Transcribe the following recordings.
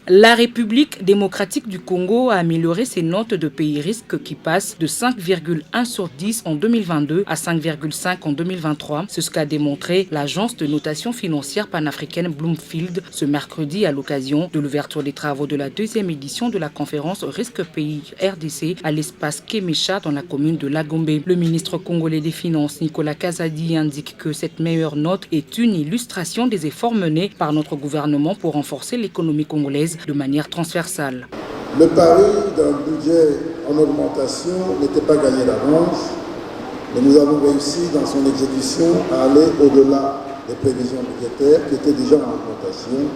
La République démocratique du Congo a amélioré ses notes de pays risque qui passent de 5,1 sur 10 en 2022 à 5,5 en 2023. C'est ce qu'a démontré l'agence de notation financière panafricaine Bloomfield ce mercredi à l'occasion de l'ouverture des travaux de la deuxième édition de la conférence Risque Pays RDC à l'espace Kémécha dans la commune de Lagombe. Le ministre congolais des Finances Nicolas Kazadi indique que cette meilleure note est une illustration des efforts menés par notre gouvernement pour renforcer l'économie congolaise de manière transversale. Le pari d'un budget en augmentation n'était pas gagné d'avance, mais nous avons réussi dans son exécution à aller au-delà des prévisions budgétaires qui étaient déjà en augmentation.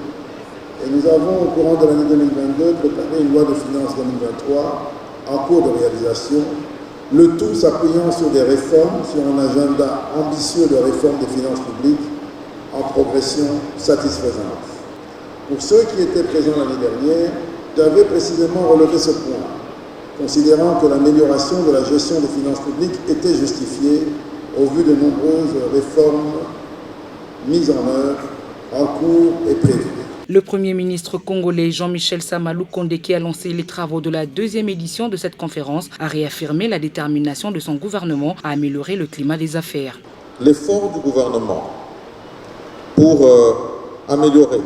Et nous avons, au courant de l'année 2022, préparé une loi de finances 2023 en cours de réalisation, le tout s'appuyant sur des réformes, sur un agenda ambitieux de réforme des finances publiques en progression satisfaisante. Pour ceux qui étaient présents l'année dernière, j'avais précisément relevé ce point, considérant que l'amélioration de la gestion des finances publiques était justifiée au vu de nombreuses réformes mises en œuvre, en cours et prévues. Le Premier ministre congolais Jean-Michel Samalou Kondé, qui a lancé les travaux de la deuxième édition de cette conférence, a réaffirmé la détermination de son gouvernement à améliorer le climat des affaires. L'effort du gouvernement pour améliorer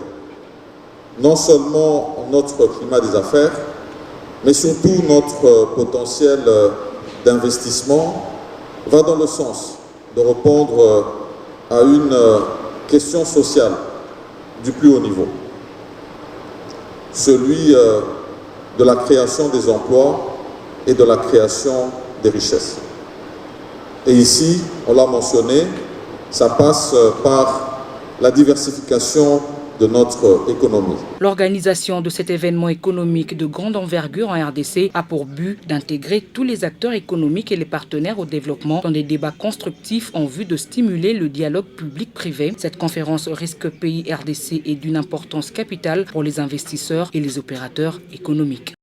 non seulement notre climat des affaires, mais surtout notre potentiel d'investissement va dans le sens de répondre à une question sociale du plus haut niveau. Celui de la création des emplois et de la création des richesses. Et ici, on l'a mentionné, ça passe par la diversification de notre économie. L'organisation de cet événement économique de grande envergure en RDC a pour but d'intégrer tous les acteurs économiques et les partenaires au développement dans des débats constructifs en vue de stimuler le dialogue public-privé. Cette conférence Risque Pays RDC est d'une importance capitale pour les investisseurs et les opérateurs économiques.